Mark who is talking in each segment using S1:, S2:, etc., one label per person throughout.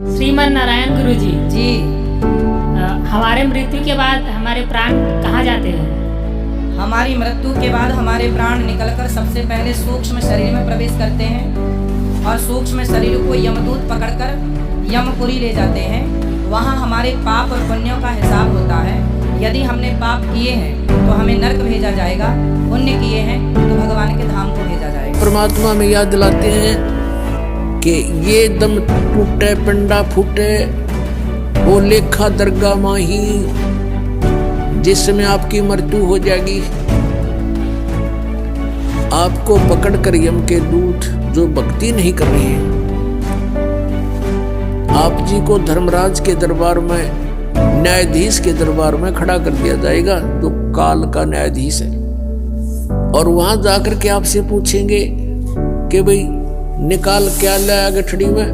S1: श्रीमन नारायण गुरु जी
S2: जी।
S1: हमारे मृत्यु के बाद हमारे प्राण कहाँ जाते हैं?
S2: हमारी मृत्यु के बाद हमारे प्राण निकलकर सबसे पहले सूक्ष्म शरीर में प्रवेश करते हैं और सूक्ष्म शरीर को यमदूत पकड़कर यमपुरी ले जाते हैं। वहाँ हमारे पाप और पुण्यों का हिसाब होता है। यदि हमने पाप किए हैं तो हमें नरक भेजा जाएगा, पुण्य किए हैं तो भगवान के धाम को भेजा जाएगा।
S3: परमात्मा में याद दिलाते हैं कि ये दम टूटे पिंडा फूटे वो लेखा दरगाह माही, जिसमें आपकी मृत्यु हो जाएगी। आपको पकड़कर यम के दूत जो भक्ति नहीं कर रहे हैं, आप जी को धर्मराज के दरबार में, न्यायाधीश के दरबार में खड़ा कर दिया जाएगा, जो काल का न्यायाधीश है। और वहां जाकर के आपसे पूछेंगे कि भाई निकाल क्या लाया गठड़ी में,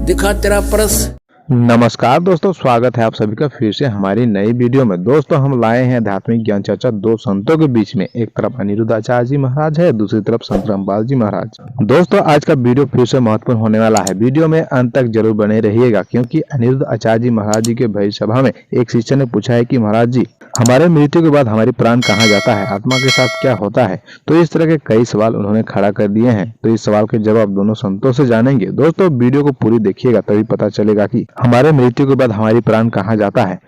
S3: दिखा तेरा परस।
S4: नमस्कार दोस्तों, स्वागत है आप सभी का फिर से हमारी नई वीडियो में। दोस्तों हम लाए हैं आध्यात्मिक ज्ञान चर्चा दो संतों के बीच में। एक तरफ अनिरुद्ध आचार्य जी महाराज है, दूसरी तरफ संत रामपाल जी महाराज। दोस्तों आज का वीडियो फिर से महत्वपूर्ण होने वाला है। वीडियो में अंत तक जरूर बने रहिएगा, क्योंकि अनिरुद्ध आचार्य जी महाराज जी के भरी सभा में एक शिष्य ने पूछा है कि महाराज जी, हमारे मृत्यु के बाद हमारी प्राण कहाँ जाता है, आत्मा के साथ क्या होता है। तो इस तरह के कई सवाल उन्होंने खड़ा कर दिए हैं। तो इस सवाल के जवाब दोनों संतों से जानेंगे। दोस्तों वीडियो को पूरी देखिएगा, तभी पता चलेगा कि हमारे मृत्यु के बाद हमारी प्राण कहाँ जाता है।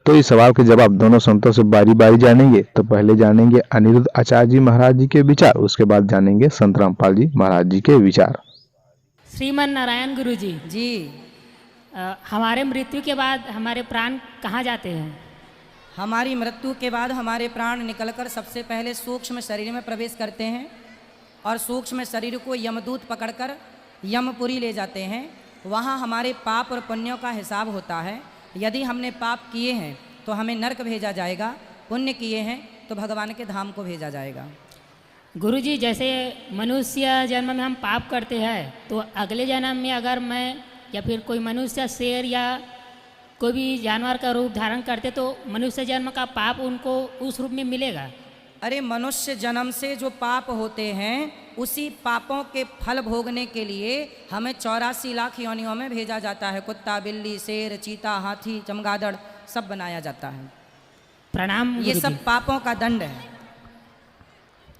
S4: तो इस सवाल के जवाब दोनों संतों से बारी बारी जानेंगे। तो पहले जानेंगे अनिरुद्ध आचार्य जी महाराज जी के विचार, उसके बाद जानेंगे संत रामपाल जी महाराज जी के विचार।
S1: श्रीमन नारायण गुरु जी
S2: जी।
S1: हमारे मृत्यु के बाद हमारे प्राण कहाँ जाते हैं?
S2: हमारी मृत्यु के बाद हमारे प्राण निकलकर सबसे पहले सूक्ष्म शरीर में प्रवेश करते हैं और सूक्ष्म शरीर को यमदूत पकड़कर यमपुरी ले जाते हैं। वहाँ हमारे पाप और पुण्यों का हिसाब होता है। यदि हमने पाप किए हैं तो हमें नरक भेजा जाएगा, पुण्य किए हैं तो भगवान के धाम को भेजा जाएगा।
S1: गुरु जी, जैसे मनुष्य जन्म में हम पाप करते हैं तो अगले जन्म में अगर मैं या फिर कोई मनुष्य शेर या कोई भी जानवर का रूप धारण करते तो मनुष्य जन्म का पाप उनको उस रूप में मिलेगा?
S2: अरे मनुष्य जन्म से जो पाप होते हैं उसी पापों के फल भोगने के लिए हमें 84 लाख योनियों में भेजा जाता है। कुत्ता, बिल्ली, शेर, चीता, हाथी, चमगादड़ सब बनाया जाता है।
S1: प्रणाम।
S2: ये सब पापों का दंड है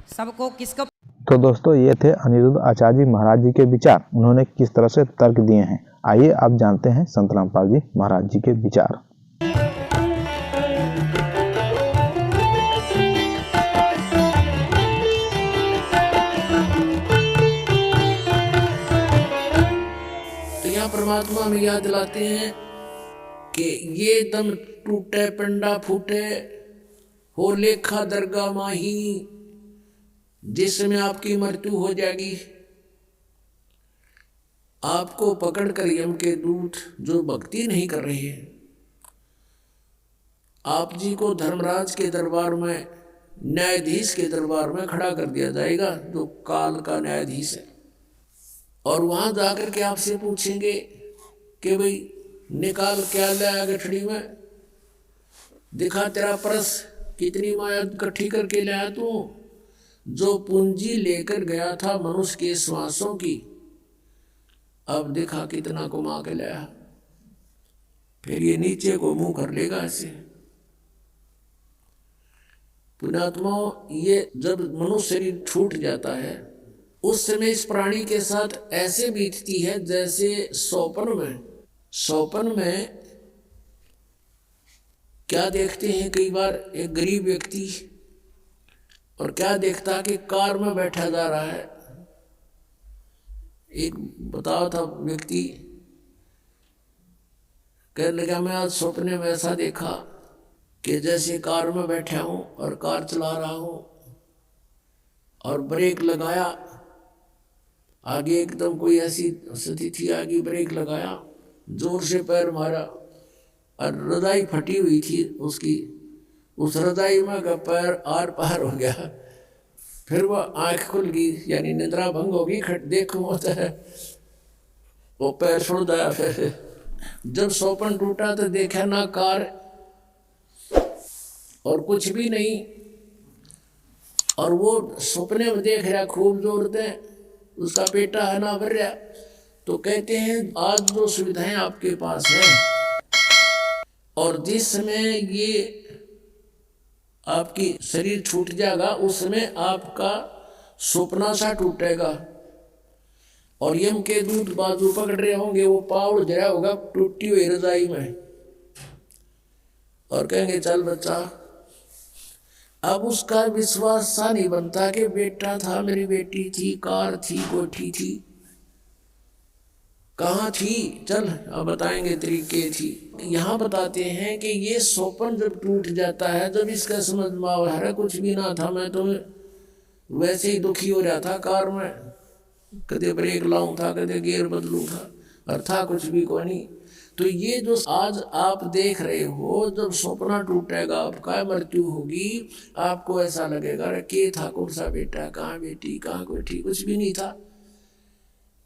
S2: सबको। किसको?
S4: तो दोस्तों ये थे अनिरुद्ध आचार्य जी महाराज जी के विचार। उन्होंने किस तरह से तर्क दिए हैं, आइए आप जानते हैं संत रामपाल जी महाराज जी के विचार।
S3: तो यहाँ परमात्मा में याद दिलाते हैं कि ये दम टूटे पिंडा फूटे हो लेखा दरगाह माही, जिसमें आपकी मृत्यु हो जाएगी। आपको पकड़कर यम के दूत जो भक्ति नहीं कर रहे हैं, आप जी को धर्मराज के दरबार में, न्यायाधीश के दरबार में खड़ा कर दिया जाएगा, जो काल का न्यायाधीश है। और वहां जाकर के आपसे पूछेंगे कि भाई निकाल क्या लाया गठड़ी में, दिखा तेरा परस, कितनी माया इकट्ठी करके लाया तू। जो पूंजी लेकर गया था मनुष्य के श्वासों की, अब देखा कितना कमा के लाया। फिर ये नीचे को मुंह कर लेगा ऐसे। पुण्यात्मा, ये जब मनुष्य शरीर छूट जाता है उस समय इस प्राणी के साथ ऐसे बीतती है जैसे सौपन में क्या देखते हैं कई बार एक गरीब व्यक्ति, और क्या देखता कि कार में बैठा जा रहा है। एक बताओ था व्यक्ति, कहने लगा मैं आज सपने में ऐसा देखा कि जैसे कार में बैठा हूं और कार चला रहा हूं और ब्रेक लगाया, आगे एकदम कोई ऐसी स्थिति आगे ब्रेक लगाया, जोर से पैर मारा और रजाई फटी हुई थी उसकी, उस रजाई में का पैर आर पार हो गया। फिर वह आंख खुल गई, यानी निद्रा भंग हो गई। देखो होता है वो पैर छोड़ दिया। फिर जब सौपन टूटा तो देखा ना कार और कुछ भी नहीं, और वो सपने में देख रहा खूब जोर दे, उसका पेटा है ना भर रहा, तो कहते हैं आज जो सुविधाएं आपके पास है और जिस समय ये आपकी शरीर छूट जाएगा उस समय आपका सपना सा टूटेगा और यम के दूत बाजू पकड़ रहे होंगे, वो पावड़ जरा होगा टूटी हुई रजाई में और कहेंगे चल बच्चा। अब उसका विश्वास सा नहीं बनता कि बेटा था, मेरी बेटी थी, कार थी, कोठी थी, कहाँ थी, चल अब बताएंगे तरीके थी। यहाँ बताते हैं कि ये स्वप्न जब टूट जाता है, जब इसका समझ में आ कुछ भी ना था, मैं तो वैसे ही दुखी हो रहा था, कार में कदे ब्रेक लाऊं था, कदे गियर बदलूं था, और था कुछ भी को नहीं। तो ये जो आज आप देख रहे हो, जब सपना टूटेगा, आपका मृत्यु होगी, आपको ऐसा लगेगा के था कौन सा बेटा, कहाँ बेटी, कहाँ कोठी, कुछ भी नहीं था।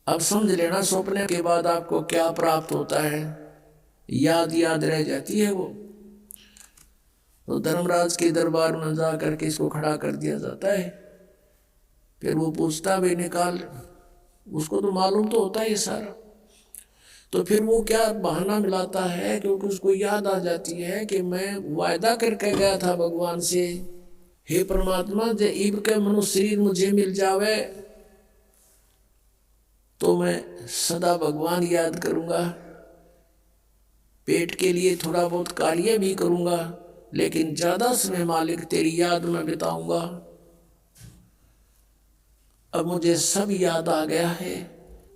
S3: अब समझ लेना सपने के बाद आपको क्या प्राप्त होता है, याद रह जाती है वो। तो धर्मराज के दरबार में जा करके इसको खड़ा कर दिया जाता है, फिर वो पूछता भी निकाल, उसको तो मालूम तो होता है ये सारा। तो फिर वो क्या बहाना मिलाता है, क्योंकि उसको याद आ जाती है कि मैं वायदा करके गया था भगवान से, हे परमात्मा जे इब के मनुष्य शरीर मुझे मिल जावे तो मैं सदा भगवान याद करूंगा, पेट के लिए थोड़ा बहुत कार्य भी करूंगा, लेकिन ज्यादा समय मालिक तेरी याद में बिताऊंगा। अब मुझे सब याद आ गया है।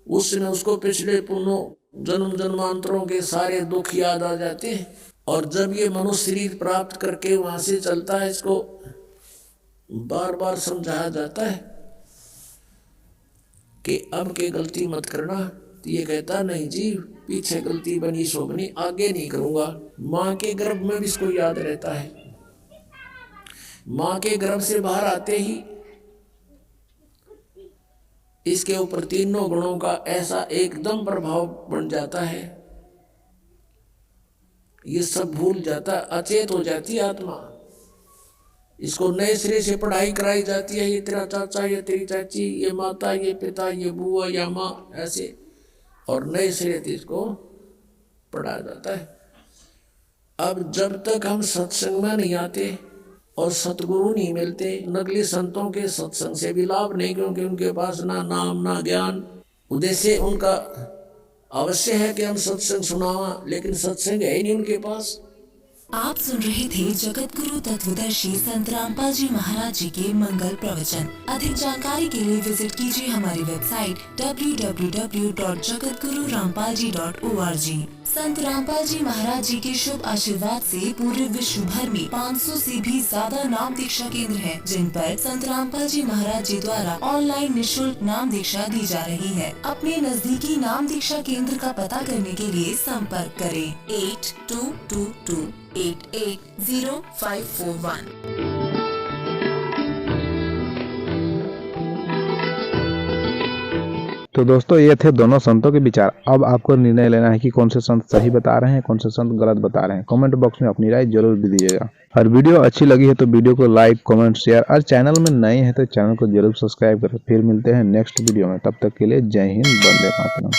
S3: उसने उसको पिछले पुनः जन्म जन्मांतरों के सारे दुख याद आ जाते हैं, और जब ये मनुष्य शरीर प्राप्त करके वहां से चलता है, इसको बार बार समझाया जाता है कि अब के गलती मत करना। तो ये कहता नहीं जी, पीछे गलती बनी सो बनी, आगे नहीं करूंगा। माँ के गर्भ में भी इसको याद रहता है। माँ के गर्भ से बाहर आते ही इसके ऊपर तीनों गुणों का ऐसा एकदम प्रभाव बन जाता है, ये सब भूल जाता, अचेत हो जाती आत्मा। इसको नए सिरे से पढ़ाई कराई जाती है, ये तेरा चाचा, ये तेरी चाची, ये माता, ये पिता, ये बुआ या माँ, ऐसे, और नए सिरे से इसको पढ़ाया जाता है। अब जब तक हम सत्संग में नहीं आते और सतगुरु नहीं मिलते, नकली संतों के सत्संग से भी लाभ नहीं, क्योंकि उनके पास ना नाम ना ज्ञान। उद्देश्य उनका अवश्य है कि हम सत्संग सुनावा, लेकिन सत्संग है ही नहीं उनके पास।
S5: आप सुन रहे थे जगत गुरु तत्वदर्शी संत रामपाल जी महाराज जी के मंगल प्रवचन। अधिक जानकारी के लिए विजिट कीजिए हमारी वेबसाइट www.jagatgururampalji.org। संत रामपाल जी महाराज जी के शुभ आशीर्वाद से पूरे विश्व भर में 500 से भी ज्यादा नाम दीक्षा केंद्र हैं, जिन पर संत रामपाल जी महाराज जी द्वारा ऑनलाइन निःशुल्क नाम दीक्षा दी जा रही है। अपने नजदीकी नाम दीक्षा केंद्र का पता करने के लिए संपर्क करें 8222880541।
S4: तो दोस्तों ये थे दोनों संतों के विचार। अब आपको निर्णय लेना है कि कौन से संत सही बता रहे हैं, कौन से संत गलत बता रहे हैं। कमेंट बॉक्स में अपनी राय जरूर भी दीजिएगा। और वीडियो अच्छी लगी है तो वीडियो को लाइक, कमेंट, शेयर, और चैनल में नए हैं तो चैनल को जरूर सब्सक्राइब करें। फिर मिलते हैं नेक्स्ट वीडियो में, तब तक के लिए जय हिंद, वंदे मातरम।